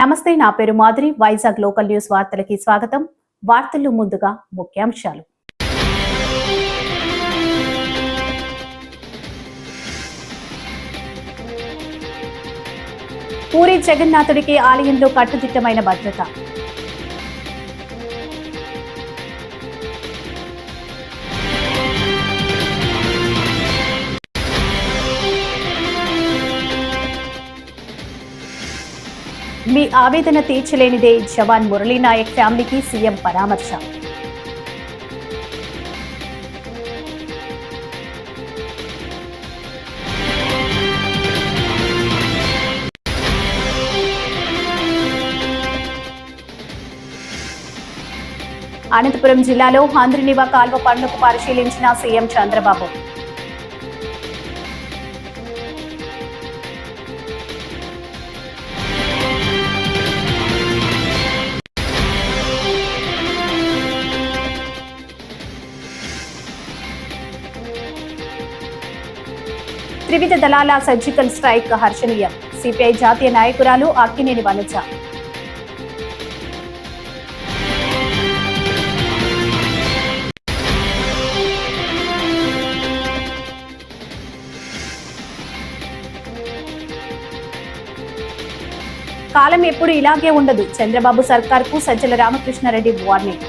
నమస్తే, నా పేరు మాధురి. వైజాగ్ లోకల్ న్యూస్ వార్తలకి స్వాగతం. వార్తల్లో ముందుగా ముఖ్యాంశాలు. పూరి జగన్నాథుడికి ఆలయంలో కట్టుదిట్టమైన భద్రత. మీ ఆవేదన తీర్చలేనిదే జవాన్ మురళీ నాయక్ ఫ్యామిలీకి సీఎం పరామర్శ. అనంతపురం జిల్లాలో హంద్రినివా కాల్వ పనులకు పరిశీలించిన సీఎం చంద్రబాబు. త్రివిధ దళాల సర్జికల్ స్ట్రైక్ హర్షణీయం. సిపిఐ జాతీయ నాయకురాలు అక్కినేని వనజ. కాలం ఎప్పుడు ఇలాగే ఉండదు. చంద్రబాబు సర్కార్కు సజ్జల రామకృష్ణారెడ్డి వార్నింగ్.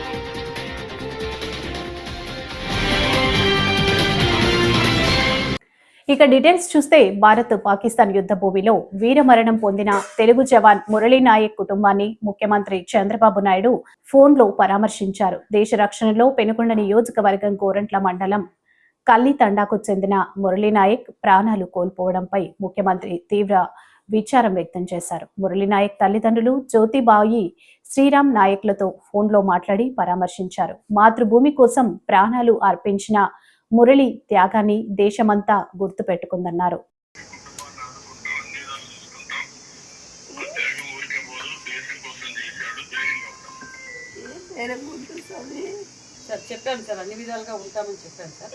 ఇక డీటెయిల్స్ చూస్తే, భారత్ పాకిస్తాన్ యుద్ధ భూమిలో వీరమరణం పొందిన తెలుగు జవాన్ మురళీ నాయక్ కుటుంబాన్ని ముఖ్యమంత్రి చంద్రబాబు నాయుడు ఫోన్లో పరామర్శించారు. దేశ రక్షణలో పెనుకొండ నియోజకవర్గం గోరంట్ల మండలం కల్లితండాకు చెందిన మురళీ నాయక్ ప్రాణాలు కోల్పోవడంపై ముఖ్యమంత్రి తీవ్ర విచారం వ్యక్తం చేశారు. మురళీ నాయక్ తల్లిదండ్రులు జ్యోతిబాయి శ్రీరామ్ నాయక్లతో ఫోన్లో మాట్లాడి పరామర్శించారు. మాతృభూమి కోసం ప్రాణాలు అర్పించిన మురళి త్యాగాన్ని దేశమంతా గుర్తు పెట్టుకుందన్నారు. చెప్పాను సార్, అన్ని విధాలుగా ఉంటామని చెప్పాను సార్.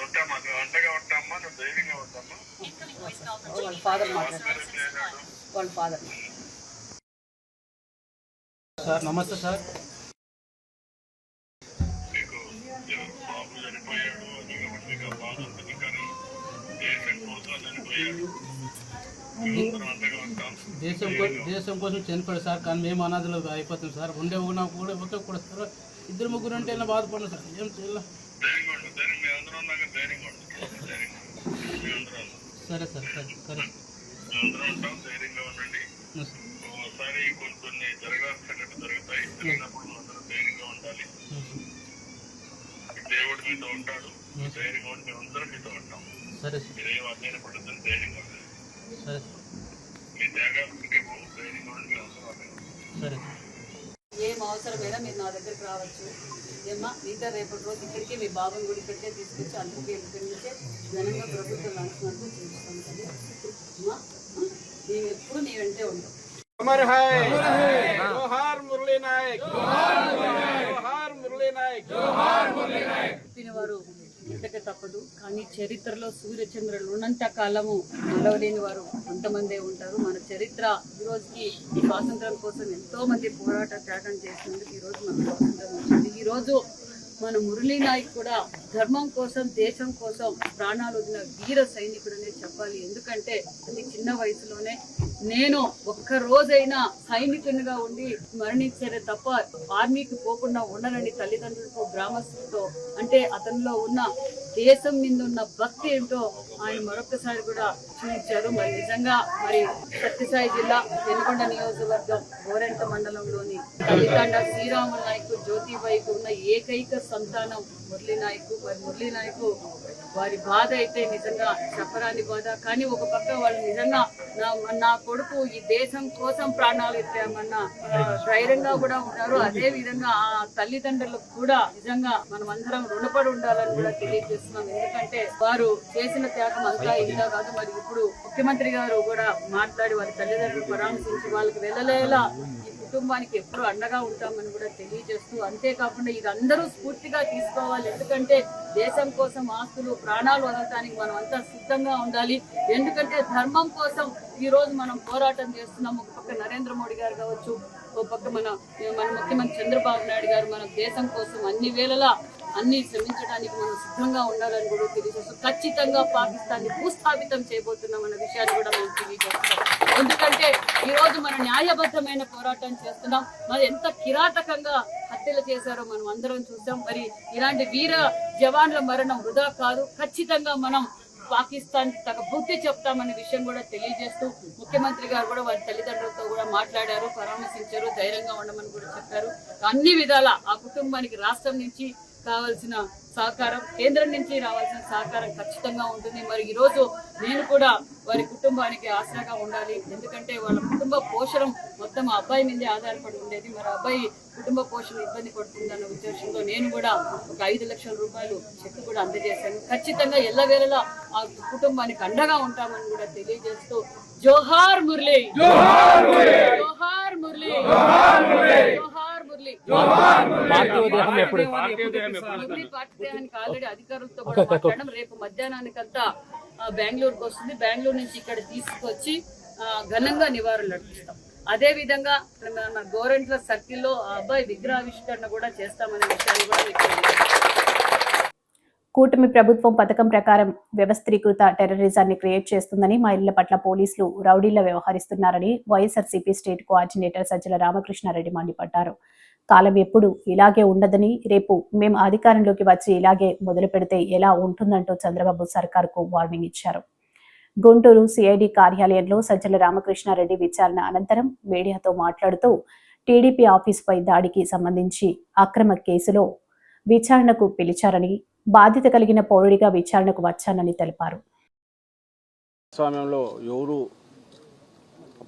వాళ్ళ ఫాదర్ మాట్లాడారు. వాళ్ళ ఫాదర్ సార్ నమస్తే సార్. దేశం కోసం చనిపోయాడు సార్, కానీ మేము అనాథలు అయిపోతాం సార్. ఉండే ఉన్నా కూడా ఒకే కూడా సార్, ఇద్దరు ముగ్గురు అంటే ఎలా బాధపడినా సార్, ఏం చేయాలి. సరే సార్, సరే సరే దేవుడు మీతో ఉంటాడు, ధైర్యంగా ఉండి అందరం మీతో ఉంటాం. సరే మీరేం అధ్యయనం పడుతుంది, ధైర్యంగా ఉండాలి. సరే మీ త్యాగానికి ధైర్యంగా ఉండి మేము అవసరం. సరే ఏం అవసరమైనా మీరు నా దగ్గరికి రావచ్చు. ఏమ్మా మీతో రేపటి రోజు ఇక్కడికి మీ బాబాని కూడా ఇక్కడికే తీసుకొచ్చి అందరికీ ఇక్కడి నుంచే ఘనంగా ప్రభుత్వం లాంఛనాలతో చూపిస్తాం కదా. అమ్మా మేము ఎప్పుడు నీ వెంటే ఉంటాం. వారు ఇంతకే తప్పదు, కానీ చరిత్రలో సూర్యచంద్రులు ఉన్నంత కాలము నిలవలేని వారు కొంతమందే ఉంటారు. మన చరిత్ర ఈరోజుకి ఈ స్వాతంత్రం కోసం ఎంతో మంది పోరాట త్యాగం చేసినందుకు ఈరోజు మనకు స్వాతంత్రం వచ్చింది. ఈరోజు మన మురళీ నాయక్ కూడా ధర్మం కోసం, దేశం కోసం ప్రాణాలు వదిలిన వీర సైనికుడనే చెప్పాలి. ఎందుకంటే అది చిన్న వయసులోనే నేను ఒక్క రోజైనా సైనికునిగా ఉండి మరణించేదే తప్ప ఆర్మీకి పోకుండా ఉండనని తల్లిదండ్రులతో, గ్రామస్తులతో, అంటే అతనిలో ఉన్న దేశం మీద ఉన్న భక్తి ఏంటో ఆయన మరొకసారి కూడా చూపించారు. మరి నిజంగా మరి సత్యసాయి జిల్లా పెనుకొండ నియోజకవర్గం గోరెంట మండలంలోని కల్లితండా శ్రీరాములు నాయకు జ్యోతిబాయికి ఉన్న ఏకైక సంతానం మురళీ నాయకు. మరి మురళీ నాయకు వారి బాధ అయితే నిజంగా చెప్పరాని బాధ. కానీ ఒక పక్క వాళ్ళు నిజంగా నా కొడుకు ఈ దేశం కోసం ప్రాణాలు ఎత్తామన్న ధైర్యంగా కూడా ఉన్నారు. అదే విధంగా ఆ తల్లిదండ్రులకు కూడా నిజంగా మనం అందరం రుణపడి ఉండాలని కూడా తెలియజేస్తున్నాం. ఎందుకంటే వారు చేసిన త్యాగం అంతా ఇంత కాదు. మరి ఇప్పుడు ముఖ్యమంత్రి గారు కూడా మాట్లాడి వారి తల్లిదండ్రులు పరామర్శించి వాళ్ళకి వెళ్ళలేలా కుటుంబానికి ఎప్పుడు అండగా ఉంటామని కూడా తెలియజేస్తూ, అంతేకాకుండా ఇది అందరూ స్ఫూర్తిగా తీసుకోవాలి. ఎందుకంటే దేశం కోసం ఆస్తులు, ప్రాణాలు వదలటానికి మనం అంతా సిద్ధంగా ఉండాలి. ఎందుకంటే ధర్మం కోసం ఈ రోజు మనం పోరాటం చేస్తున్నాం. ఒక పక్క నరేంద్ర మోడీ గారు కావచ్చు, ఓ పక్క మన ముఖ్యమంత్రి చంద్రబాబు నాయుడు గారు మన దేశం కోసం అన్ని వేళలా అన్ని శ్రమించడానికి మనం సిద్ధంగా ఉండాలని కూడా తెలియజేస్తాం. ఖచ్చితంగా పాకిస్తాన్ని భూస్థాపితం చేయబోతున్నాం అన్న విషయాన్ని కూడా మనం తెలియజేస్తాం. ఎందుకంటే ఈ రోజు మనం న్యాయబద్ధమైన పోరాటం చేస్తున్నాం. మరి ఎంత కిరాతకంగా హత్యలు చేశారో మనం అందరం చూసాం. మరి ఇలాంటి వీర జవాన్ల మరణం వృధా కాదు. ఖచ్చితంగా మనం పాకిస్తాన్ తగ్గ బుద్ధి చెప్తామనే విషయం కూడా తెలియజేస్తూ ముఖ్యమంత్రి గారు కూడా వారి తల్లిదండ్రులతో కూడా మాట్లాడారు, పరామర్శించారు, ధైర్యంగా ఉండమని కూడా చెప్పారు. అన్ని విధాల ఆ కుటుంబానికి రాష్ట్రం నుంచి కావాల్సిన సహకారం, కేంద్రం నుంచి రావాల్సిన సహకారం ఖచ్చితంగా ఉంటుంది. మరి ఈరోజు నేను కూడా వారి కుటుంబానికి ఆసరాగా ఉండాలి. ఎందుకంటే వాళ్ళ కుటుంబ పోషణ మొత్తం ఆ అబ్బాయి మీదే ఆధారపడి ఉండేది. మరి అబ్బాయి కుటుంబ పోషణ ఇబ్బంది పడుతుందన్న ఉద్దేశంతో నేను కూడా ఒక 5 లక్షల రూపాయలు చెక్ కూడా అందజేశాను. ఖచ్చితంగా ఎల్లవేళలా ఆ కుటుంబానికి అండగా ఉంటామని కూడా తెలియజేస్తూ జోహార్ మురళి, జోహార్ మురళి, జోహార్ మురళి. మురళి పార్థిదేహానికి ఆల్రెడీ అధికారులతో కూడా మాట్లాడడం. రేపు మధ్యాహ్నానికంతా బెంగళూరుకు వస్తుంది. బెంగళూరు నుంచి ఇక్కడ తీసుకొచ్చి ఘనంగా నివాళులు అర్పిస్తాం. అదే విధంగా మన గోరంట్ల సర్కిల్లో ఆ అబ్బాయి విగ్రహావిష్కరణ కూడా చేస్తామనే విషయాన్ని కూడా మీకు తెలియజేస్తాం. కూటమి ప్రభుత్వం పథకం ప్రకారం వ్యవస్థీకృత టెర్రరిజాన్ని క్రియేట్ చేస్తుందని, మహిళల పట్ల పోలీసులు రౌడీలా వ్యవహరిస్తున్నారని వైఎస్ఆర్సీపీ స్టేట్ కోఆర్డినేటర్ సజ్జల రామకృష్ణారెడ్డి మండిపడ్డారు. కాలం ఎప్పుడు ఇలాగే ఉండదని, రేపు మేము అధికారంలోకి వచ్చి ఇలాగే మొదలు పెడితే ఎలా ఉంటుందంటూ చంద్రబాబు సర్కార్కు వార్నింగ్ ఇచ్చారు. గుంటూరు సిఐడి కార్యాలయంలో సజ్జల రామకృష్ణారెడ్డి విచారణ అనంతరం మీడియాతో మాట్లాడుతూ టీడీపీ ఆఫీసుపై దాడికి సంబంధించి అక్రమ కేసులో విచారణకు పిలిచారని, బాధ్యత కలిగిన పౌరుడిగా విచారణకు వచ్చానని తెలిపారు. స్వామ్యంలో ఎవరు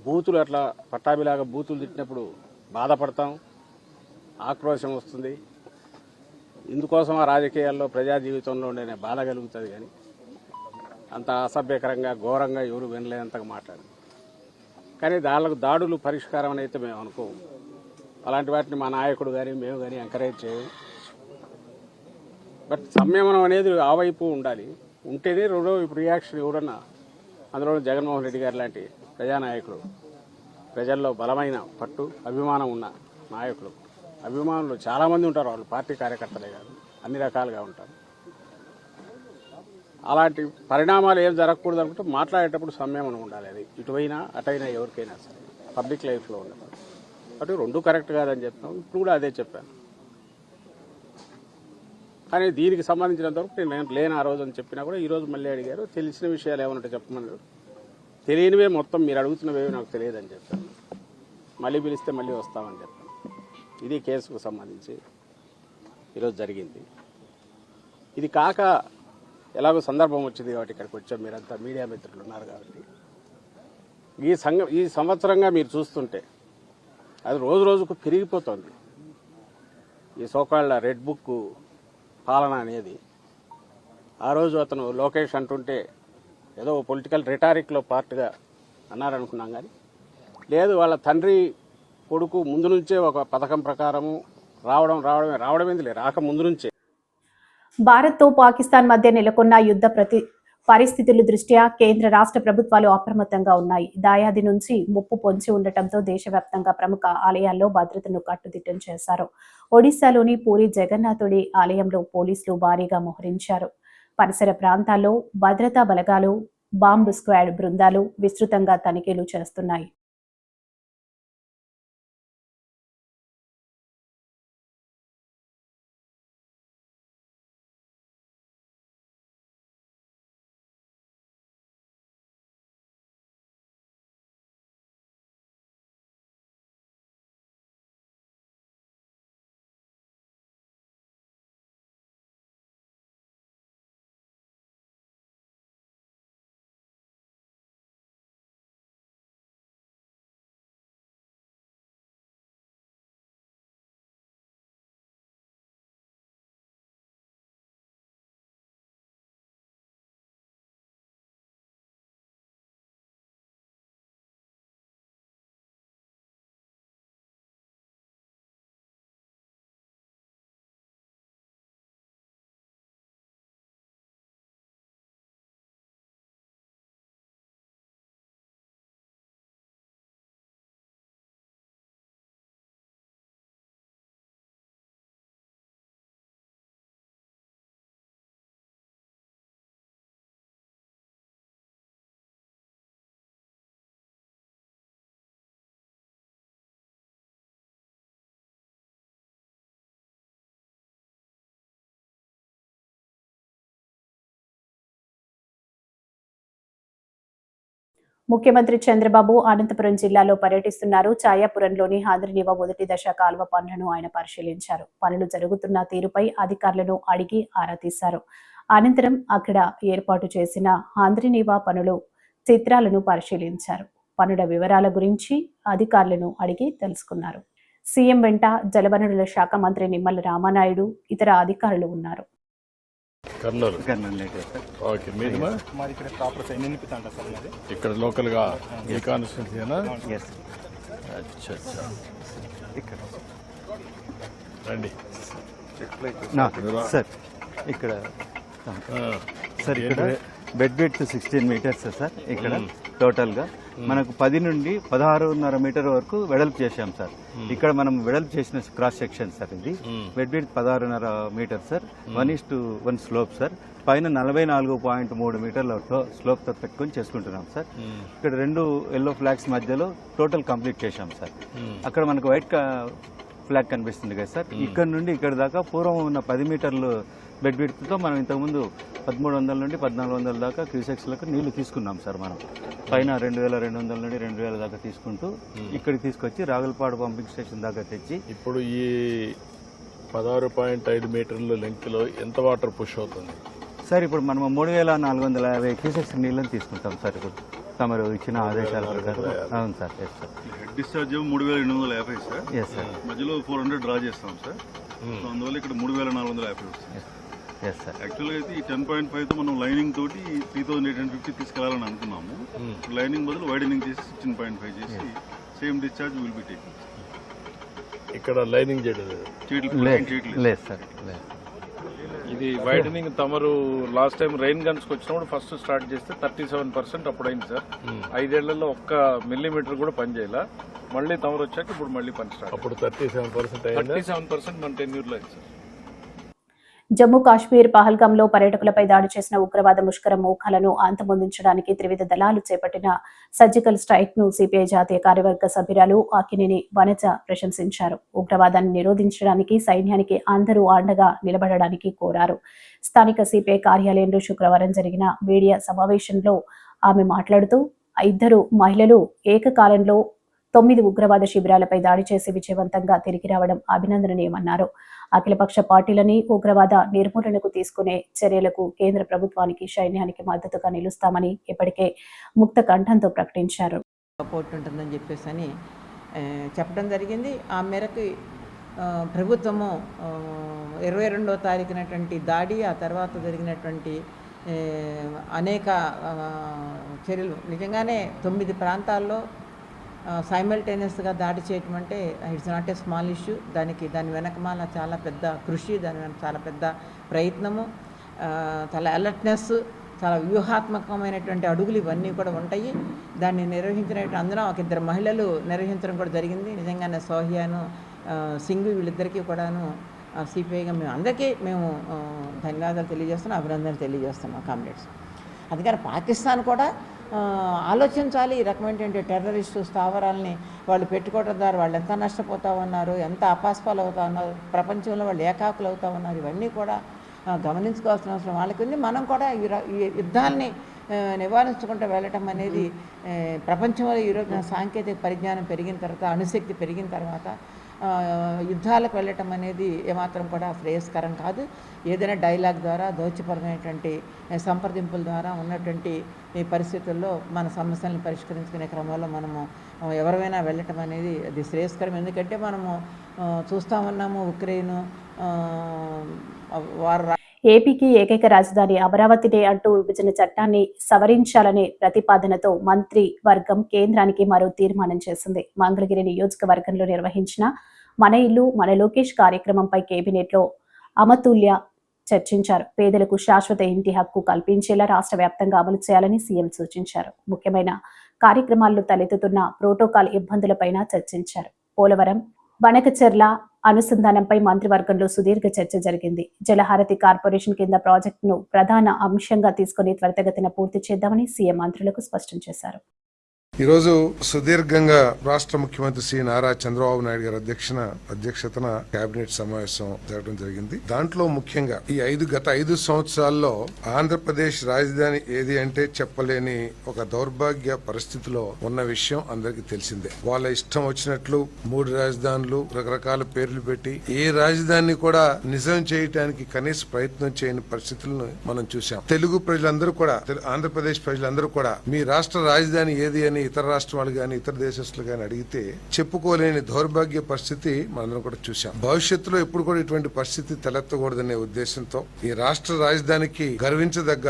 బూతులు అట్లా పట్టాభిలాగా బూతులు తిట్టినప్పుడు బాధపడతాం, ఆక్రోశం వస్తుంది. ఇందుకోసం ఆ రాజకీయాల్లో ప్రజా జీవితంలో ఉండే బాధ కలుగుతుంది. కానీ అంత అసభ్యకరంగా ఘోరంగా ఎవరు వినలేనంతగా మాట్లాడు. కానీ దాడులు పరిష్కారం అని అయితే మేము అనుకోము. అలాంటి వాటిని మా నాయకుడు కానీ మేము కానీ ఎంకరేజ్ చేయము. బట్ సంయమనం అనేది ఆ వైపు ఉండాలి. ఉంటేనే రెండో ఇప్పుడు రియాక్షన్ ఎవరన్నా, అందులో జగన్మోహన్ రెడ్డి గారు లాంటి ప్రజానాయకుడు, ప్రజల్లో బలమైన పట్టు అభిమానం ఉన్న నాయకులు, అభిమానులు చాలామంది ఉంటారు. వాళ్ళు పార్టీ కార్యకర్తలే కాదు, అన్ని రకాలుగా ఉంటారు. అలాంటి పరిణామాలు ఏం జరగకూడదు అనుకుంటే మాట్లాడేటప్పుడు సంయమనం ఉండాలి. అది ఇటువైనా అటైనా ఎవరికైనా సరే పబ్లిక్ లైఫ్లో ఉండదు. అటు రెండు కరెక్ట్ కాదని చెప్తాం. ఇప్పుడు కూడా అదే చెప్పాను. కానీ దీనికి సంబంధించినంతవరకు నేను లేని ఆ రోజు అని చెప్పినా కూడా ఈరోజు మళ్ళీ అడిగారు. తెలిసిన విషయాలు ఏమన్నా చెప్పమన్నారు. తెలియనివే మొత్తం మీరు అడుగుతున్నవేవి నాకు తెలియదని చెప్పాను. మళ్ళీ పిలిస్తే మళ్ళీ వస్తామని చెప్పాను. ఇది కేసుకు సంబంధించి ఈరోజు జరిగింది. ఇది కాక ఎలాగో సందర్భం వచ్చింది కాబట్టి ఇక్కడికి వచ్చాం. మీరంతా మీడియా మిత్రులు ఉన్నారు కాబట్టి ఈ సంవత్సరంగా మీరు చూస్తుంటే అది రోజు రోజుకు పెరిగిపోతుంది. ఈ సోకాళ్ళ రెడ్ బుక్ పాలన అనేది ఆ రోజు అతను లోకేష్ అంటుంటే ఏదో పొలిటికల్ రిటారిక్లో పార్ట్గా అన్నారనుకున్నాం. కానీ లేదు, వాళ్ళ తండ్రి కొడుకు ముందు నుంచే ఒక పథకం ప్రకారము రావడమేంది రాక ముందు నుంచే. భారత్తో పాకిస్తాన్ మధ్య నెలకొన్న యుద్ధ పరిస్థితుల దృష్ట్యా కేంద్ర రాష్ట్ర ప్రభుత్వాలు అప్రమత్తంగా ఉన్నాయి. దాయాది నుంచి ముప్పు పొంచి ఉండటంతో దేశవ్యాప్తంగా ప్రముఖ ఆలయాల్లో భద్రతను కట్టుదిట్టం చేశారు. ఒడిశాలోని పూరి జగన్నాథుడి ఆలయంలో పోలీసులు భారీగా మోహరించారు. పరిసర ప్రాంతాల్లో భద్రతా బలగాలు, బాంబ్ స్క్వాడ్ బృందాలు విస్తృతంగా తనిఖీలు చేస్తున్నాయి. ముఖ్యమంత్రి చంద్రబాబు అనంతపురం జిల్లాలో పర్యటిస్తున్నారు. ఛాయాపురంలోని హాంద్రినీవా మొదటి దశ కాలువ పనులను ఆయన పరిశీలించారు. పనులు జరుగుతున్న తీరుపై అధికారులను అడిగి ఆరా తీశారు. అనంతరం అక్కడ ఏర్పాటు చేసిన హాంద్రినీవా పనులు చిత్రాలను పరిశీలించారు. పనుల వివరాల గురించి అధికారులను అడిగి తెలుసుకున్నారు. సీఎం వెంట జలవనరుల శాఖ మంత్రి నిమ్మల రామానాయుడు, ఇతర అధికారులు ఉన్నారు. కర్నూలు ఓకే మీది ఇక్కడ లోకల్గా ఏ కాన్స్టిట్యూన్సీనా? అచ్చా అచ్చా ఇక్కడ రండి సార్ ఇక్కడ సార్ ఇక్కడ బెడ్ విడ్త్ 16 మీటర్స్ సార్. ఇక్కడ టోటల్గా మనకు 10 నుండి 16.5 మీటర్ వరకు వెడల్పు చేశాం సార్. ఇక్కడ మనం వెడల్పు చేసిన క్రాస్ సెక్షన్ సార్. ఇది bed width 16.5 metre sir. 1:1 slope sir. పైన 44.3 మీటర్ల స్లోప్తో పెట్టుకొని చేసుకుంటున్నాం సార్. ఇక్కడ 2 ఎల్లో ఫ్లాగ్స్ మధ్యలో టోటల్ కంప్లీట్ చేశాం సార్. అక్కడ మనకు వైట్ ఫ్లాగ్ కనిపిస్తుంది కదా సార్. ఇక్కడ నుండి ఇక్కడ దాకా పూర్వం ఉన్న 10 మీటర్లు బెడ్ విడ్త్తో మనం ఇంతకుముందు 1300 నుండి 1400 దాకా క్యూసెక్స్లకు నీళ్లు తీసుకున్నాం సార్. మనం పైన 2200 నుండి 2000 దాకా తీసుకుంటూ ఇక్కడికి తీసుకొచ్చి రాగులపాడు పంపింగ్ స్టేషన్ దాకా తెచ్చి ఇప్పుడు ఈ 16.5 మీటర్ల లెంగ్త్లో ఎంత వాటర్ పుష్ అవుతుంది సార్? ఇప్పుడు మనం 3450 క్యూసెక్స్ నీళ్ళని తీసుకుంటాం సార్. ఇప్పుడు తమరు ఇచ్చిన ఆదేశాల ప్రకారం. అవును sir. Yes sir. Head discharge 3850 sir. Yes sir. మధ్యలో 400 డ్రా చేస్తాం సార్. సో అందువల్ల ఇక్కడ 3450 వస్తుంది. Yes sir. యాక్చువల్గా అయితే ఈ 10.5తో మనం లైనింగ్ తోటి 3850 తీసుకెళ్లాలని అనుకున్నాము. లైనింగ్ బదులు వైడనింగ్ చేసి 16.5 చేసి same discharge will be taking. ఇక్కడ లైనింగ్ చేయడం లేదు సార్. ఇది వైడనింగ్ తమరు లాస్ట్ టైం రెయిన్ గన్స్ వచ్చినప్పుడు ఫస్ట్ స్టార్ట్ చేస్తే 37% అప్పుడు అయింది సార్. 5 ఏళ్లలో 1 మిల్లీమీటర్ కూడా పని చేయాల. మళ్ళీ తమరు వచ్చాక ఇప్పుడు మళ్ళీ పని స్టార్ట్. అప్పుడు 37% మన టెన్యూర్లో అయింది సార్. జమ్మూ కాశ్మీర్ పహల్గాంలో పర్యాటకులపై దాడి చేసిన ఉగ్రవాద ముష్కర మోఖాలను అంతమొందించడానికి త్రివిధ దళాలు చేపట్టిన సర్జికల్ స్ట్రైక్ ను సిపిఐ జాతీయ కార్యవర్గ సభ్యురాలు అక్కినేని వనజ ప్రశంసించారు. ఉగ్రవాదాన్ని నిరోధించడానికి సైన్యానికి అందరూ అండగా నిలబడడానికి కోరారు. స్థానిక సిపిఐ కార్యాలయంలో శుక్రవారం జరిగిన మీడియా సమావేశంలో ఆమె మాట్లాడుతూ 2 మహిళలు ఏకకాలంలో 9 ఉగ్రవాద శిబిరాలపై దాడి చేసి విజయవంతంగా తిరిగి రావడం అభినందనీయమన్నారు. అఖిలపక్ష పార్టీలని ఉగ్రవాద నిర్మూలనకు తీసుకునే చర్యలకు కేంద్ర ప్రభుత్వానికి, సైన్యానికి మద్దతుగా నిలుస్తామని ఇప్పటికే ముక్త కంఠంతో ప్రకటించారు. సపోర్ట్ ఉంటుందని చెప్పేసి అని చెప్పడం జరిగింది. ఆ మేరకు ప్రభుత్వము 22వ తారీఖునటువంటి దాడి, ఆ తర్వాత జరిగినటువంటి అనేక చర్యలు, నిజంగానే 9 ప్రాంతాల్లో సైమల్టేనియస్గా దాడి చేయటం అంటే it's not a small issue. దాని వెనకమాల చాలా పెద్ద కృషి, దాని వెనక చాలా పెద్ద ప్రయత్నము, చాలా అలర్ట్నెస్, చాలా వ్యూహాత్మకమైనటువంటి అడుగులు ఇవన్నీ కూడా ఉంటాయి. దాన్ని నిర్వహించినట్టు అందరం 2 మహిళలు నిర్వహించడం కూడా జరిగింది. నిజంగానే సోహియాను, సింగు వీళ్ళిద్దరికీ కూడాను సిపిఐగా మేము ధన్యవాదాలు తెలియజేస్తున్నాం, అభినందనలు తెలియజేస్తున్నాం కామ్రేడ్స్. అందుకని పాకిస్తాన్ కూడా ఆలోచించాలి. ఈ రకమైనటువంటి టెర్రరిస్టు స్థావరాలని వాళ్ళు పెట్టుకోవడం ద్వారా వాళ్ళు ఎంత నష్టపోతూ ఉన్నారు, ఎంత అపాస్పాలు అవుతూ ఉన్నారు, ప్రపంచంలో వాళ్ళు ఏకాకులు అవుతూ ఉన్నారు, ఇవన్నీ కూడా గమనించుకోవాల్సిన అవసరం వాళ్ళకి ఉంది. మనం కూడా ఈ యుద్ధాలని నివారించుకుంటూ వెళ్ళటం అనేది ప్రపంచంలో ఈరోజు సాంకేతిక పరిజ్ఞానం పెరిగిన తర్వాత, అణుశక్తి పెరిగిన తర్వాత యుద్ధాలకు వెళ్ళటం అనేది ఏమాత్రం కూడా శ్రేయస్కరం కాదు. ఏదైనా డైలాగ్ ద్వారా, దౌత్యపరమైనటువంటి సంప్రదింపుల ద్వారా ఉన్నటువంటి ఈ పరిస్థితుల్లో మన సమస్యలను పరిష్కరించుకునే క్రమంలో మనము ఎవరైనా వెళ్ళటం అనేది అది శ్రేయస్కరం. ఎందుకంటే మనము చూస్తూ ఉన్నాము, ఉక్రెయిన్ వారు ఏపీకి ఏకైక రాజధాని అమరావతినే అంటూ విభజన చట్టాన్ని సవరించాలనే ప్రతిపాదనతో మంత్రి వర్గం కేంద్రానికి మరో తీర్మానం చేసింది. మంగళగిరి నియోజకవర్గంలో నిర్వహించిన మన ఇల్లు మన లోకేష్ కార్యక్రమంపై కేబినెట్లో అమతుల్య చర్చించారు. పేదలకు శాశ్వత ఇంటి హక్కు కల్పించేలా రాష్ట్ర వ్యాప్తంగా అమలు చేయాలని సీఎం సూచించారు. ముఖ్యమైన కార్యక్రమాల్లో తలెత్తుతున్న ప్రోటోకాల్ ఇబ్బందులపైన చర్చించారు. పోలవరం బనకచెర్ల అనుసంధానంపై మంత్రివర్గంలో సుదీర్ఘ చర్చ జరిగింది. జలహారతి కార్పొరేషన్ కింద ప్రాజెక్టును ప్రధాన అంశంగా తీసుకుని త్వరితగతిన పూర్తి చేద్దామని సీఎం మంత్రులకు స్పష్టం చేశారు. ఈరోజు సుదీర్ఘంగా రాష్ట్ర ముఖ్యమంత్రి శ్రీ నారా చంద్రబాబు నాయుడు గారి అధ్యక్షతన కేబినెట్ సమావేశం జరగడం జరిగింది. దాంట్లో ముఖ్యంగా ఈ గత 5 సంవత్సరాల్లో ఆంధ్రప్రదేశ్ రాజధాని ఏది అంటే చెప్పలేని ఒక దౌర్భాగ్య పరిస్థితిలో ఉన్న విషయం అందరికీ తెలిసిందే. వాళ్ళ ఇష్టం వచ్చినట్లు 3 రాజధానులు రకరకాల పేర్లు పెట్టి ఏ రాజధాని కూడా నిజం చేయడానికి కనీస ప్రయత్నం చేయని పరిస్థితులను మనం చూసాం. తెలుగు ప్రజలందరూ కూడా, ఆంధ్రప్రదేశ్ ప్రజలందరూ కూడా మీ రాష్ట్ర రాజధాని ఏది అని ఇతర రాష్ట్రాలు గాని ఇతర దేశస్తులు గాని అడిగితే చెప్పుకోలేని దౌర్భాగ్య పరిస్థితి మనందరం కూడా చూసాం. భవిష్యత్తులో ఎప్పుడు కూడా ఇటువంటి పరిస్థితి తలెత్తకూడదనే ఉద్దేశంతో ఈ రాష్ట్ర రాజధానికి గర్వించదగ్గ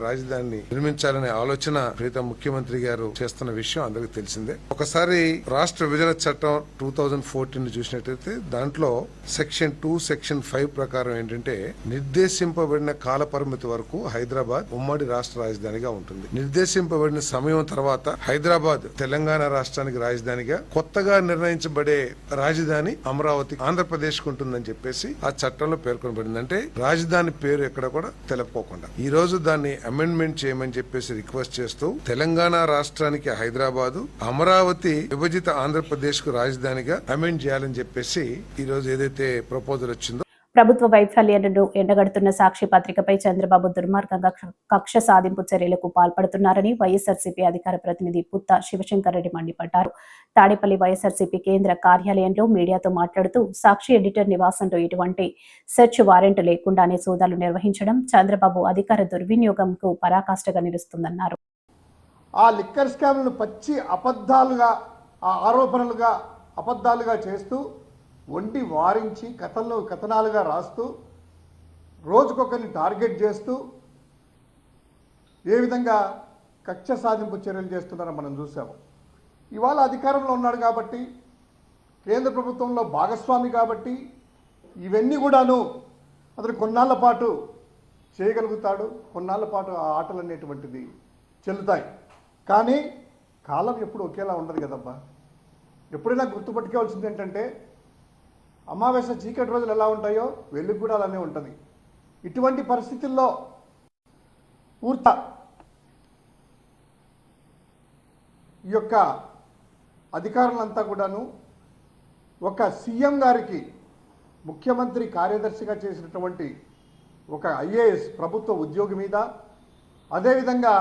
రాజధానిని నిర్మించాలనే ఆలోచన ప్రీతం ముఖ్యమంత్రి గారు చేస్తున్న విషయం అందరికీ తెలిసిందే. ఒకసారి రాష్ట్ర విభజన చట్టం 2014 చూసినట్లయితే దాంట్లో సెక్షన్ 2, సెక్షన్ 5 ప్రకారం ఏంటంటే నిర్దేశింపబడిన కాల పరిమితి వరకు హైదరాబాద్ ఉమ్మడి రాష్ట్ర రాజధానిగా ఉంటుంది. నిర్దేశింపబడిన సమయం తర్వాత హైదరాబాద్ తెలంగాణ రాష్ట్రానికి రాజధానిగా, కొత్తగా నిర్ణయించబడే రాజధాని అమరావతి ఆంధ్రప్రదేశ్ కు ఉంటుందని చెప్పేసి ఆ చట్టంలో పేర్కొనబడింది. అంటే రాజధాని పేరు ఎక్కడ కూడా తెలుపుకోకుండా ఈ రోజు దాన్ని అమెండ్మెంట్ చేయమని చెప్పేసి రిక్వెస్ట్ చేస్తూ తెలంగాణ రాష్ట్రానికి హైదరాబాదు, అమరావతి విభజిత ఆంధ్రప్రదేశ్ కు రాజధానిగా అమెండ్ చేయాలని చెప్పేసి ఈ రోజు ఏదైతే ప్రపోజల్ వచ్చిందో, ప్రభుత్వ వైఫల్యాలను ఎండగడుతున్న సాక్షి పత్రికపై చంద్రబాబు దుర్మార్గంగా కక్ష సాధింపు చర్యలకు పాల్పడుతున్నారని వైఎస్ఆర్సీపీ అధికార ప్రతినిధి పుత్త శివశంకర్ రెడ్డి మండిపడ్డారు. తాడేపల్లి వైఎస్ఆర్సీపీ కేంద్ర కార్యాలయంలో మీడియాతో మాట్లాడుతూ సాక్షి ఎడిటర్ నివాసంలో ఎటువంటి సెర్చ్ వారెంట్ లేకుండానే సోదాలు నిర్వహించడం చంద్రబాబు అధికార దుర్వినియోగంకు పరాకాష్ఠగా నిలుస్తుందన్నారు. ఆ లిక్కర్ స్కామ్లను పచ్చి అబద్ధాలుగా, ఆ ఆరోపణలుగా అబద్ధాలుగా చేస్తూ వండి వారించి కథనాలుగా రాస్తూ రోజుకొకరిని టార్గెట్ చేస్తూ ఏ విధంగా కక్ష సాధింపు చర్యలు చేస్తున్నారో మనం చూసాము. ఇవాళ అధికారంలో ఉన్నాడు కాబట్టి, కేంద్ర ప్రభుత్వంలో భాగస్వామి కాబట్టి ఇవన్నీ కూడాను అతను కొన్నాళ్ల పాటు చేయగలుగుతాడు. కొన్నాళ్ల పాటు ఆ ఆటలు అనేటువంటిది చెల్లుతాయి. కానీ కాలం ఎప్పుడు ఒకేలా ఉండదు కదబ్బా. ఎప్పుడైనా గుర్తుపట్టుకోవాల్సింది ఏంటంటే అమావాస్య చీకటి రోజులు ఎలా ఉంటాయో వెలుగు కూడా అలానే ఉంటుంది. ఇటువంటి పరిస్థితుల్లో పూర్తి ఈ యొక్క అధికారులంతా కూడాను ఒక సీఎం గారికి ముఖ్యమంత్రి కార్యదర్శిగా చేసినటువంటి ఒక ఐఏఎస్ ప్రభుత్వ ఉద్యోగి మీద, అదేవిధంగా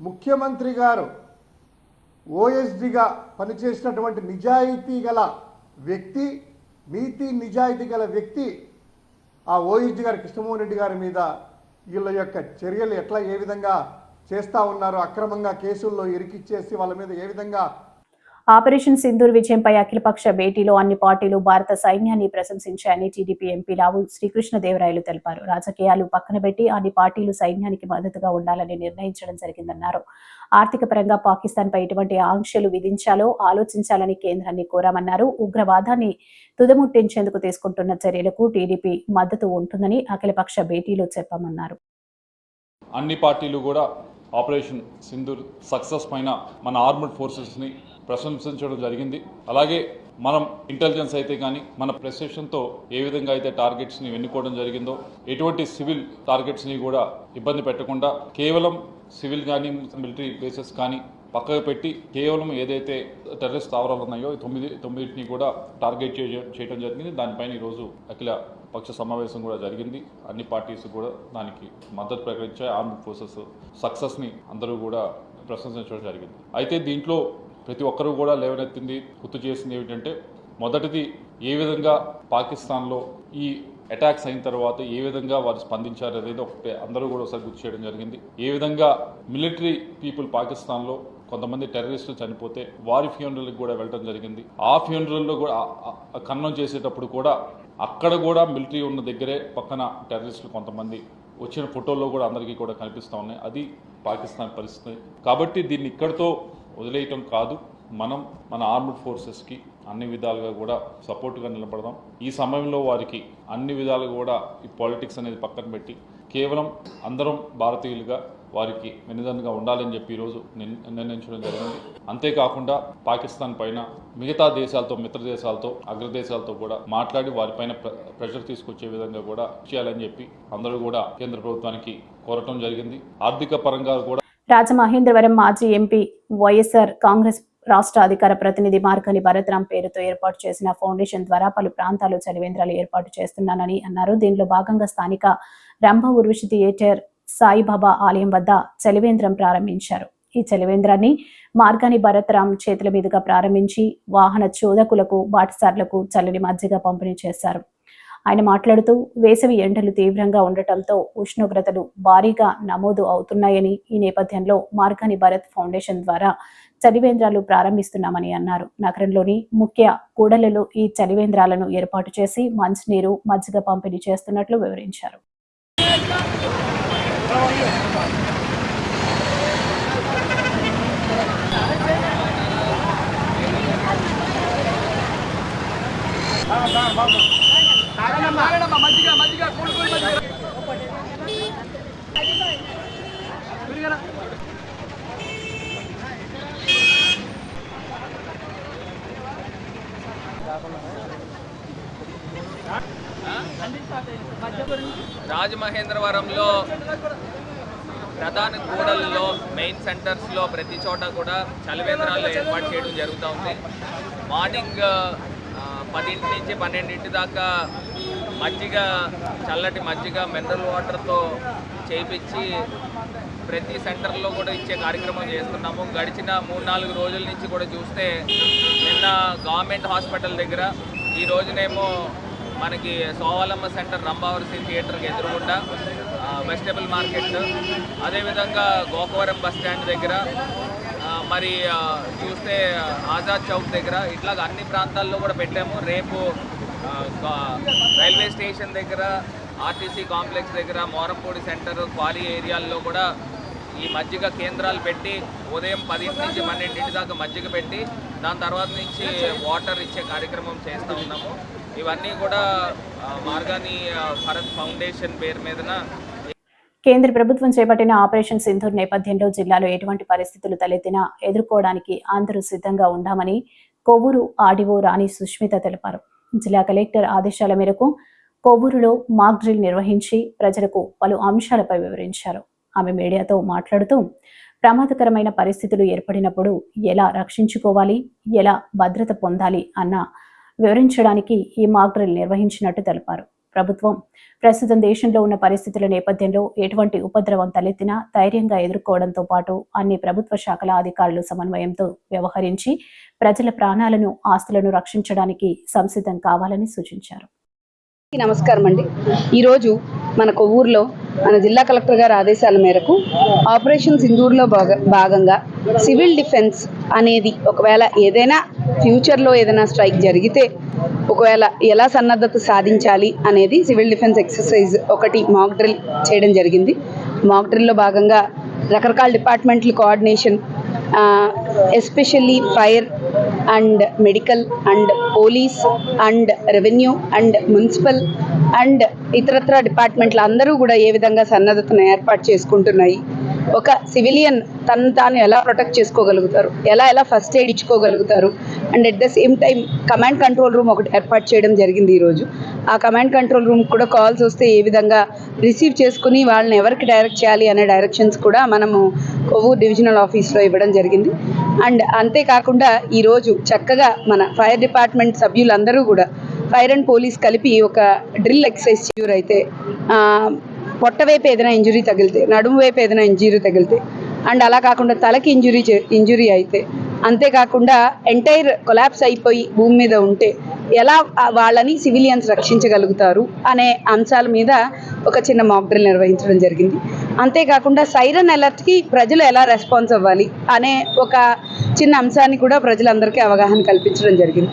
ముఖ్యమంత్రి గారు ఓఎస్డీగా పనిచేసినటువంటి నిజాయితీ గల వ్యక్తి, నీతి నిజాయితీ గల వ్యక్తి ఆ ఓఎస్డీ గారు కృష్ణమోహన్ రెడ్డి గారి మీద వీళ్ళ యొక్క చర్యలు ఏ విధంగా చేస్తూ ఉన్నారో, అక్రమంగా కేసుల్లో ఇరికిచ్చేసి వాళ్ళ మీద ఏ విధంగా. ఆపరేషన్ సింధూర్ విజయంపై అఖిలపక్ష భేటీలో అన్ని పార్టీలు భారత సైన్యాన్ని ప్రశంసించాయని టీడీపీ ఎంపీ లావు శ్రీకృష్ణదేవరాయలు తెలిపారు. రాజకీయాలు పక్కన పెట్టి అన్ని పార్టీలు సైన్యానికి మద్దతుగా ఉండాలని నిర్ణయించడం జరిగిందన్నారు. ఆర్థిక పరంగా పాకిస్తాన్పై ఎటువంటి ఆంక్షలు విధించాలో ఆలోచించాలని కేంద్రాన్ని కోరామన్నారు. ఉగ్రవాదాన్ని తుదముట్టించేందుకు తీసుకుంటున్న చర్యలకు టీడీపీ మద్దతు ఉంటుందని అఖిలపక్ష భేటీలో చెప్పామన్నారు. అన్ని పార్టీలు కూడా ఆపరేషన్ సింధూర్ సక్సెస్ పైన మన ఆర్మడ్ ఫోర్సెస్ని ప్రశంసించడం జరిగింది. అలాగే మనం ఇంటెలిజెన్స్ అయితే కానీ మన ప్రెసిషన్తో ఏ విధంగా అయితే టార్గెట్స్ని ఎన్నుకోవడం జరిగిందో, ఎటువంటి సివిల్ టార్గెట్స్ని కూడా ఇబ్బంది పెట్టకుండా కేవలం సివిల్ కానీ మిలిటరీ బేసెస్ కానీ పక్కకు పెట్టి కేవలం ఏదైతే టెర్రరిస్ట్ స్థావరాలు ఉన్నాయో తొమ్మిదిని కూడా టార్గెట్ చేయడం జరిగింది. దానిపైన ఈరోజు అఖిల పక్ష సమావేశం కూడా జరిగింది. అన్ని పార్టీస్ కూడా దానికి మద్దతు ప్రకటించాయి. ఆర్మ్డ్ ఫోర్సెస్ సక్సెస్ని అందరూ కూడా ప్రశంసించడం జరిగింది. అయితే దీంట్లో ప్రతి ఒక్కరూ కూడా లేవనెత్తింది, గుర్తు చేసింది ఏమిటంటే, మొదటిది ఏ విధంగా పాకిస్తాన్లో ఈ అటాక్స్ అయిన తర్వాత ఏ విధంగా వారు స్పందించారు అనేది ఒకటి అందరూ కూడా ఒకసారి గుర్తు చేయడం జరిగింది. ఏ విధంగా మిలిటరీ పీపుల్ పాకిస్తాన్లో కొంతమంది టెర్రరిస్టులు చనిపోతే వారి ఫ్యూనరల్కి కూడా వెళ్ళడం జరిగింది. ఆ ఫ్యూనరల్లో కూడా ఖననం చేసేటప్పుడు కూడా అక్కడ కూడా మిలిటరీ ఉన్న దగ్గరే పక్కన టెర్రరిస్టులు కొంతమంది వచ్చిన ఫోటోల్లో కూడా అందరికీ కూడా కనిపిస్తూ ఉన్నాయి. అది పాకిస్తాన్ పరిస్థితి. కాబట్టి దీన్ని ఇక్కడితో వదిలేయటం కాదు, మనం మన ఆర్మ్డ్ ఫోర్సెస్కి అన్ని విధాలుగా కూడా సపోర్ట్గా నిలబడదాం. ఈ సమయంలో వారికి అన్ని విధాలుగా కూడా ఈ పాలిటిక్స్ అనేది పక్కన పెట్టి కేవలం అందరం భారతీయులుగా వారికి వెన్నుదన్నుగా ఉండాలని చెప్పి ఈరోజు నిర్ణయించడం జరిగింది. అంతేకాకుండా పాకిస్తాన్ పైన మిగతా దేశాలతో, మిత్ర దేశాలతో, అగ్రదేశాలతో కూడా మాట్లాడి వారిపైన ప్రెషర్ తీసుకొచ్చే విధంగా కూడా చేయాలని చెప్పి అందరూ కూడా కేంద్ర ప్రభుత్వానికి కోరటం జరిగింది. ఆర్థిక పరంగా కూడా రాజమహేంద్రవరం మాజీ ఎంపీ వైఎస్ఆర్ కాంగ్రెస్ రాష్ట్ర అధికార ప్రతినిధి మార్గని భరత్రాం పేరుతో ఏర్పాటు చేసిన ఫౌండేషన్ ద్వారా పలు ప్రాంతాల్లో చలివేంద్రాలు ఏర్పాటు చేస్తున్నానని అన్నారు. దీనిలో భాగంగా స్థానిక రంభ ఉర్వశి థియేటర్ సాయిబాబా ఆలయం వద్ద చలివేంద్రం ప్రారంభించారు. ఈ చలివేంద్రాన్ని మార్గాని భరత్రాం చేతుల మీదుగా ప్రారంభించి వాహన చోదకులకు బాటసార్లకు చల్లని మజ్జిగ పంపిణీ చేశారు. ఆయన మాట్లాడుతూ వేసవి ఎండలు తీవ్రంగా ఉండటంతో ఉష్ణోగ్రతలు భారీగా నమోదు అవుతున్నాయని, ఈ నేపథ్యంలో మార్గాని భరత్ ఫౌండేషన్ ద్వారా చలివేంద్రాలు ప్రారంభిస్తున్నామని అన్నారు. నగరంలోని ముఖ్య కూడళ్లలో ఈ చలివేంద్రాలను ఏర్పాటు చేసి మంచినీరు, మజ్జిగ పంపిణీ చేస్తున్నట్లు వివరించారు. రాజమహేంద్రవరంలో ప్రధాన కూడల్లో, మెయిన్ సెంటర్స్లో ప్రతి చోట కూడా చలివేంద్రాలు ఏర్పాటు చేయడం జరుగుతూ ఉంది. మార్నింగ్ 10 నుంచి 12 దాకా మజ్జిగ, చల్లటి మజ్జిగ మినరల్ వాటర్తో చేయించి ప్రతి సెంటర్లో కూడా ఇచ్చే కార్యక్రమం చేస్తున్నాము. గడిచిన 3-4 రోజుల నుంచి కూడా చూస్తే నిన్న గవర్నమెంట్ హాస్పిటల్ దగ్గర, ఈ రోజునేమో మనకి సోవాలమ్మ సెంటర్ రంభావరసి థియేటర్కి ఎదురుగుండా వెజిటబుల్ మార్కెట్, అదేవిధంగా గోకవరం బస్ స్టాండ్ దగ్గర, మరి చూస్తే ఆజాద్ చౌక్ దగ్గర, ఇట్లాగ అన్ని ప్రాంతాల్లో కూడా పెట్టాము. రేపు రైల్వే స్టేషన్ దగ్గర, ఆర్టీసీ కాంప్లెక్స్ దగ్గర, మోరంపూడి సెంటర్, క్వారీ ఏరియాల్లో కూడా ఈ మజ్జిగ కేంద్రాలు పెట్టి ఉదయం 10 నుంచి 12 దాకా మజ్జిగ పెట్టి దాని తర్వాత నుంచి వాటర్ ఇచ్చే కార్యక్రమం చేస్తూ ఉన్నాము. ఇవన్నీ కూడా మార్గాని భరత్ ఫౌండేషన్ పేరు మీదన. కేంద్ర ప్రభుత్వం చేపట్టిన ఆపరేషన్ సింధూర్ నేపథ్యంలో జిల్లాలో ఎటువంటి పరిస్థితులు తలెత్తినా ఎదుర్కోవడానికి అందరూ సిద్ధంగా ఉండామని కొవ్వూరు ఆర్డీఓ రాణి సుష్మిత తెలిపారు. జిల్లా కలెక్టర్ ఆదేశాల మేరకు కొవ్వూరులో మాక్ డ్రిల్ నిర్వహించి ప్రజలకు పలు అంశాలపై వివరించారు. ఆమె మీడియాతో మాట్లాడుతూ ప్రమాదకరమైన పరిస్థితులు ఏర్పడినప్పుడు ఎలా రక్షించుకోవాలి, ఎలా భద్రత పొందాలి అన్న వివరించడానికి ఈ మాక్ డ్రిల్ నిర్వహించినట్టు తెలిపారు. ప్రభుత్వం ప్రస్తుతం దేశంలో ఉన్న పరిస్థితుల నేపథ్యంలో ఎటువంటి ఉపద్రవం తలెత్తినా ధైర్యంగా ఎదుర్కోవడంతో పాటు అన్ని ప్రభుత్వ శాఖల అధికారులు సమన్వయంతో వ్యవహరించి ప్రజల ప్రాణాలను, ఆస్తులను రక్షించడానికి సంసిద్ధం కావాలని సూచించారు. నమస్కారం అండి. ఈరోజు మన కొవ్వూరులో మన జిల్లా కలెక్టర్ గారి ఆదేశాల మేరకు ఆపరేషన్ సింధూర్లో భాగంగా సివిల్ డిఫెన్స్ అనేది ఒకవేళ ఏదైనా ఫ్యూచర్లో ఏదైనా స్ట్రైక్ జరిగితే ఒకవేళ ఎలా సన్నద్ధత సాధించాలి అనేది సివిల్ డిఫెన్స్ ఎక్సర్సైజ్ ఒకటి మాక్ డ్రిల్ చేయడం జరిగింది. మాక్ డ్రిల్లో భాగంగా రకరకాల డిపార్ట్మెంట్ల coordination, especially fire and medical and police and revenue and municipal and ఇతరత్ర డిపార్ట్మెంట్లు అందరూ కూడా ఏ విధంగా సన్నద్ధతను ఏర్పాటు చేసుకుంటున్నాయి, ఒక సివిలియన్ తను తాను ఎలా ప్రొటెక్ట్ చేసుకోగలుగుతారు, ఎలా ఫస్ట్ ఎయిడ్ ఇచ్చుకోగలుగుతారు, and at the same time command control room ఒకటి ఏర్పాటు చేయడం జరిగింది. ఈరోజు ఆ కమాండ్ కంట్రోల్ రూమ్ కూడా కాల్స్ వస్తే ఏ విధంగా రిసీవ్ చేసుకుని వాళ్ళని ఎవరికి డైరెక్ట్ చేయాలి అనే డైరెక్షన్స్ కూడా మనము కొవ్వూరు డివిజనల్ ఆఫీస్లో ఇవ్వడం జరిగింది. అండ్ అంతేకాకుండా ఈరోజు చక్కగా మన ఫైర్ డిపార్ట్మెంట్ సభ్యులందరూ కూడా ఫైర్ అండ్ పోలీస్ కలిపి ఒక డ్రిల్ ఎక్సర్సైజ్ అయితే పొట్ట వైపు ఏదైనా ఇంజురీ తగిలితే, నడుము వైపు ఏదైనా ఇంజురీ తగిలితే, అండ్ అలా కాకుండా తలకి ఇంజురీ అయితే, అంతేకాకుండా ఎంటైర్ కొలాప్స్ అయిపోయి భూమి మీద ఉంటే ఎలా వాళ్ళని సివిలియన్స్ రక్షించగలుగుతారు అనే అంశాల మీద ఒక చిన్న మాక్ డ్రిల్ నిర్వహించడం జరిగింది. అంతేకాకుండా సైరన్ అలర్ట్కి ప్రజలు ఎలా రెస్పాన్స్ అవ్వాలి అనే ఒక చిన్న అంశాన్ని కూడా ప్రజలందరికీ అవగాహన కల్పించడం జరిగింది.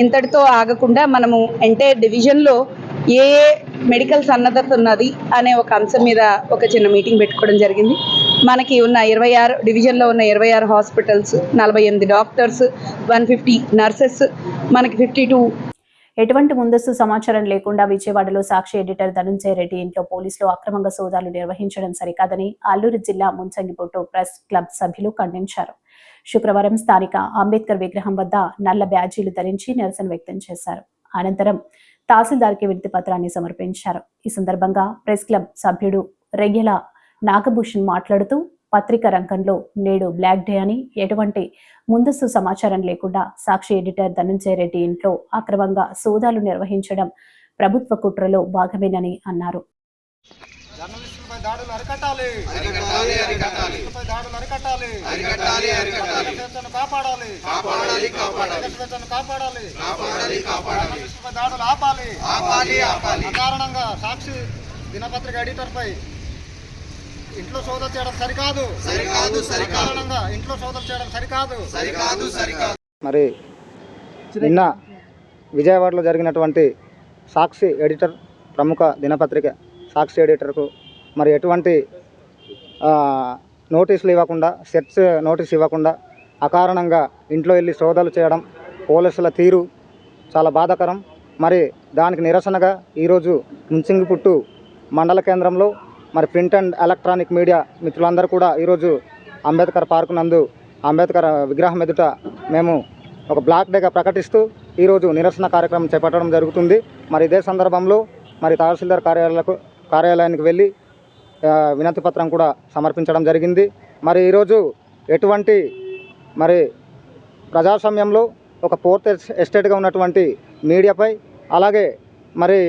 ఇంతటితో ఆగకుండా మనము ఎంటైర్ డివిజన్లో ఏ మెడికల్ సన్నద్ధత ఉన్నది అనే ఒక అంశం మీద ఒక చిన్న మీటింగ్ పెట్టుకోవడం జరిగింది. మనకి ఉన్న 26 డివిజన్లో ఉన్న 26 హాస్పిటల్స్, 48 డాక్టర్స్, 150 నర్సెస్, మనకి 52. ఎటువంటి ముందస్తు సమాచారం లేకుండా విజయవాడలో సాక్షి ఎడిటర్ ధనంజయ రెడ్డి ఇంట్లో పోలీసులు అక్రమంగా సోదాలు నిర్వహించడం సరికాదని అల్లూరు జిల్లా ముంచంగిపుట్టు ప్రెస్ క్లబ్ సభ్యులు ఖండించారు. శుక్రవారం స్థానిక అంబేద్కర్ విగ్రహం వద్ద నల్ల బ్యాడ్జీలు ధరించి నిరసన వ్యక్తం చేశారు. అనంతరం తహసీల్దార్కి వినతి పత్రాన్ని సమర్పించారు. ఈ సందర్భంగా ప్రెస్ క్లబ్ సభ్యుడు రెయ్యల నాగభూషణ్ మాట్లాడుతూ పత్రికా రంగంలో నేడు బ్లాక్ డే అని, ఎటువంటి ముందస్తు సమాచారం లేకుండా సాక్షి ఎడిటర్ ధనంజయ రెడ్డి ఇంట్లో అక్రమంగా సోదాలు నిర్వహించడం ప్రభుత్వ కుట్రలో భాగమేనని అన్నారు. సాక్షి దినపత్రిక ఎడిటర్ పై ఇంట్లో సోదాలు చేయడం సరికాదు. ఇంట్లో సోదాలు చేయడం సరికాదు. మరి నిన్న విజయవాడలో జరిగినటువంటి సాక్షి ఎడిటర్, ప్రముఖ దినపత్రిక సాక్షి ఎడిటర్కు మరి ఎటువంటి నోటీసులు ఇవ్వకుండా, సెర్చ్ నోటీస్ ఇవ్వకుండా అకారణంగా ఇంట్లో వెళ్ళి సోదాలు చేయడం పోలీసుల తీరు చాలా బాధాకరం. మరి దానికి నిరసనగా ఈరోజు ముంచింగిపుట్టు మండల కేంద్రంలో మరి ప్రింట్ అండ్ ఎలక్ట్రానిక్ మీడియా మిత్రులందరూ కూడా ఈరోజు అంబేద్కర్ పార్కు నందు అంబేద్కర్ విగ్రహం ఎదుట మేము ఒక బ్లాక్ డేగా ప్రకటిస్తూ ఈరోజు నిరసన కార్యక్రమం చేపట్టడం జరుగుతుంది. మరి ఇదే సందర్భంలో మరి తహసీల్దార్ కార్యాలయానికి వెళ్ళి వినతి పత్రం కూడా సమర్పించడం జరిగింది. మరి ఈరోజు ఎటువంటి మరి ప్రజాస్వామ్యంలో ఒక ఫోర్త్ ఎస్టేట్గా ఉన్నటువంటి మీడియాపై, అలాగే మరి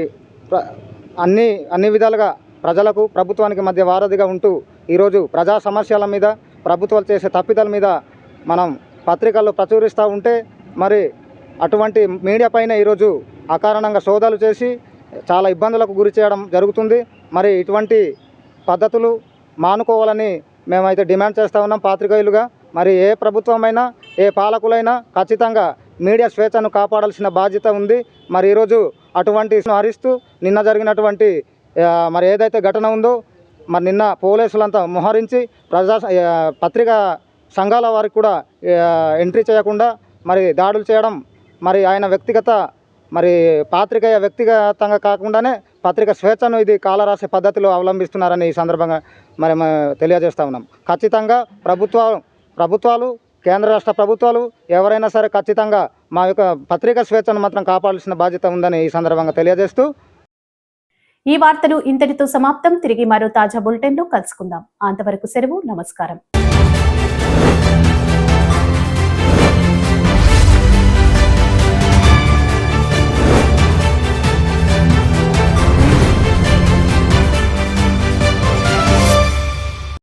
అన్ని విధాలుగా ప్రజలకు ప్రభుత్వానికి మధ్య వారధిగా ఉంటూ ఈరోజు ప్రజా సమస్యల మీద, ప్రభుత్వాలు చేసే తప్పిదాల మీద మనం పత్రికల్లో ప్రచురిస్తూ ఉంటే మరి అటువంటి మీడియా పైన ఈరోజు అకారణంగా సోదాలు చేసి చాలా ఇబ్బందులకు గురి చేయడం జరుగుతుంది. మరి ఇటువంటి పద్ధతులు మానుకోవాలని మేమైతే డిమాండ్ చేస్తూ ఉన్నాం పాత్రికేయులుగా. మరి ఏ ప్రభుత్వమైనా, ఏ పాలకులైనా ఖచ్చితంగా మీడియా స్వేచ్ఛను కాపాడాల్సిన బాధ్యత ఉంది. మరి ఈరోజు అటువంటి హరిస్తూ నిన్న జరిగినటువంటి మరి ఏదైతే ఘటన ఉందో మరి నిన్న పోలీసులంతా మోహరించి పత్రికా సంఘాల వారికి కూడా ఎంట్రీ చేయకుండా మరి దాడులు చేయడం, మరి ఆయన పాత్రికేయ వ్యక్తిగతంగా కాకుండానే పత్రిక స్వేచ్ఛను ఇది కాలరాసే పద్ధతిలో అవలంబిస్తున్నారని ఈ సందర్భంగా మరి తెలియజేస్తూ ఉన్నాం. ఖచ్చితంగా ప్రభుత్వాలు కేంద్ర రాష్ట్ర ప్రభుత్వాలు ఎవరైనా సరే ఖచ్చితంగా మా యొక్క పత్రికా స్వేచ్ఛను మాత్రం కాపాడాల్సిన బాధ్యత ఉందని ఈ సందర్భంగా తెలియజేస్తూ ఈ వార్తలు ఇంతటితో సమాప్తం. తిరిగి మరో తాజా బులెటిన్లో కలుసుకుందాం. అంతవరకు సెలవు. నమస్కారం.